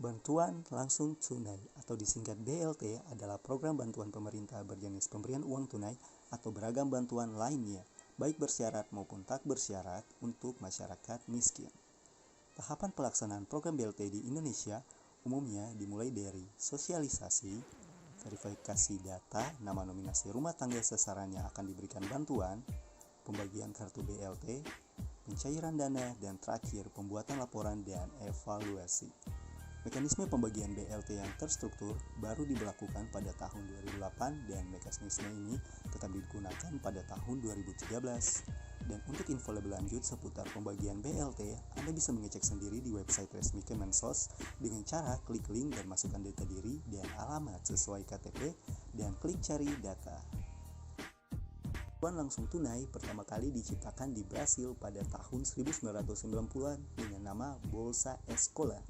Bantuan langsung tunai atau disingkat BLT adalah program bantuan pemerintah berjenis pemberian uang tunai atau beragam bantuan lainnya, baik bersyarat maupun tak bersyarat untuk masyarakat miskin. Tahapan pelaksanaan program BLT di Indonesia umumnya dimulai dari sosialisasi, verifikasi data, nama nominasi rumah tangga sasaran yang akan diberikan bantuan, pembagian kartu BLT, pencairan dana, dan terakhir pembuatan laporan dan evaluasi. Mekanisme pembagian BLT yang terstruktur baru diberlakukan pada tahun 2008 dan mekanisme ini tetap digunakan pada tahun 2013. Dan untuk info lebih lanjut seputar pembagian BLT, Anda bisa mengecek sendiri di website resmi Kemensos dengan cara klik link dan masukkan data diri dan alamat sesuai KTP dan klik cari data. Bantuan langsung tunai pertama kali diciptakan di Brasil pada tahun 1990-an dengan nama Bolsa Escola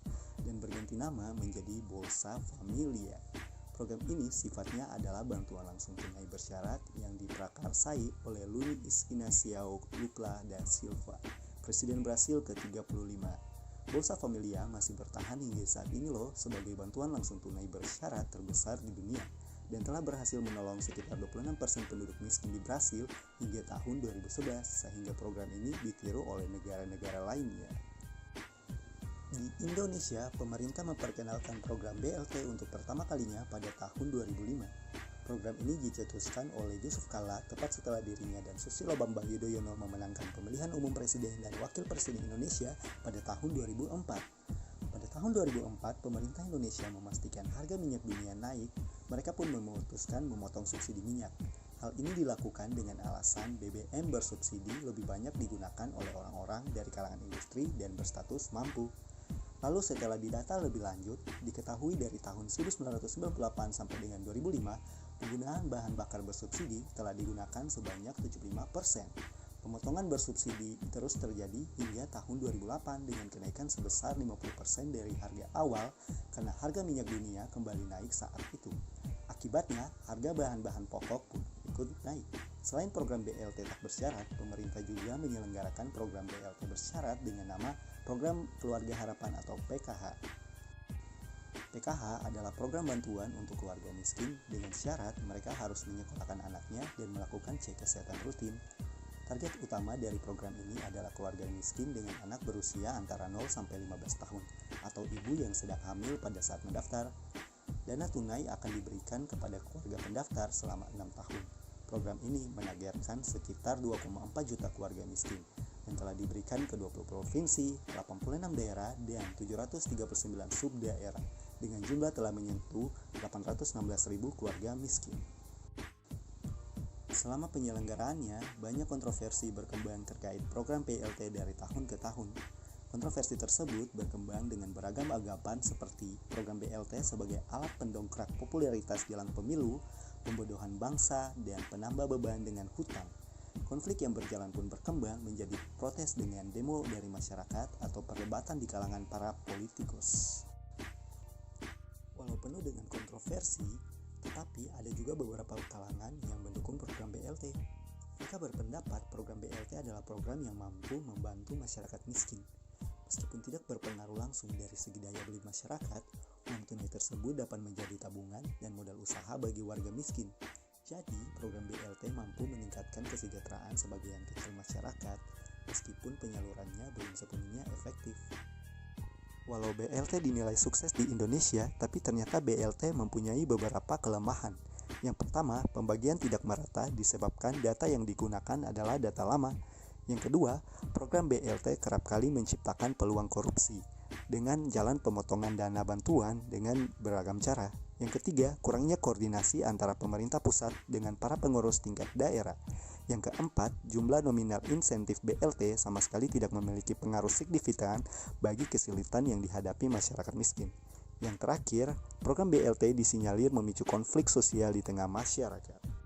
dan berganti nama menjadi Bolsa Familia. Program ini sifatnya adalah bantuan langsung tunai bersyarat yang diprakarsai oleh Luiz Inácio Lula da Silva, Presiden Brasil ke-35. Bolsa Familia masih bertahan hingga saat ini loh sebagai bantuan langsung tunai bersyarat terbesar di dunia dan telah berhasil menolong sekitar 26% penduduk miskin di Brasil hingga tahun 2011, sehingga program ini ditiru oleh negara-negara lainnya. Di Indonesia, pemerintah memperkenalkan program BLT untuk pertama kalinya pada tahun 2005. Program ini dicetuskan oleh Yusuf Kalla tepat setelah dirinya dan Susilo Bambang Yudhoyono memenangkan pemilihan umum presiden dan wakil presiden Indonesia pada tahun 2004. Pada tahun 2004, pemerintah Indonesia memastikan harga minyak dunia naik. Mereka pun memutuskan memotong subsidi minyak. Hal ini dilakukan dengan alasan BBM bersubsidi lebih banyak digunakan oleh orang-orang dari kalangan industri dan berstatus mampu. Lalu setelah didata lebih lanjut, diketahui dari tahun 1998 sampai dengan 2005, penggunaan bahan bakar bersubsidi telah digunakan sebanyak 75%. Pemotongan bersubsidi terus terjadi hingga tahun 2008 dengan kenaikan sebesar 50% dari harga awal karena harga minyak dunia kembali naik saat itu. Akibatnya, harga bahan-bahan pokok pun ikut naik. Selain program BLT tak bersyarat, pemerintah juga menyelenggarakan program BLT bersyarat dengan nama Program Keluarga Harapan atau PKH. PKH adalah program bantuan untuk keluarga miskin dengan syarat mereka harus menyekolahkan anaknya dan melakukan cek kesehatan rutin. Target utama dari program ini adalah keluarga miskin dengan anak berusia antara 0 sampai 15 tahun atau ibu yang sedang hamil pada saat mendaftar. Dana tunai akan diberikan kepada keluarga pendaftar selama 6 tahun. Program ini menargetkan sekitar 2,4 juta keluarga miskin yang telah diberikan ke 20 provinsi, 86 daerah, dan 739 subdaerah dengan jumlah telah menyentuh 816.000 keluarga miskin. Selama penyelenggaraannya, banyak kontroversi berkembang terkait program BLT dari tahun ke tahun. Kontroversi tersebut berkembang dengan beragam anggapan seperti program BLT sebagai alat pendongkrak popularitas jelang pemilu, pembodohan bangsa, dan penambah beban dengan hutang. Konflik yang berjalan pun berkembang menjadi protes dengan demo dari masyarakat atau perdebatan di kalangan para politikus. Walau penuh dengan kontroversi, tetapi ada juga beberapa kalangan yang mendukung program BLT. Mereka berpendapat program BLT adalah program yang mampu membantu masyarakat miskin. Meskipun tidak berpengaruh langsung dari segi daya beli masyarakat, uang tunai tersebut dapat menjadi tabungan dan modal usaha bagi warga miskin. Jadi, program BLT mampu meningkatkan kesejahteraan sebagian kecil masyarakat, meskipun penyalurannya belum sepenuhnya efektif. Walau BLT dinilai sukses di Indonesia, tapi ternyata BLT mempunyai beberapa kelemahan. Yang pertama, pembagian tidak merata disebabkan data yang digunakan adalah data lama. Yang kedua, program BLT kerap kali menciptakan peluang korupsi dengan jalan pemotongan dana bantuan dengan beragam cara. Yang ketiga, kurangnya koordinasi antara pemerintah pusat dengan para pengurus tingkat daerah. Yang keempat, jumlah nominal insentif BLT sama sekali tidak memiliki pengaruh signifikan bagi kesulitan yang dihadapi masyarakat miskin. Yang terakhir, program BLT disinyalir memicu konflik sosial di tengah masyarakat.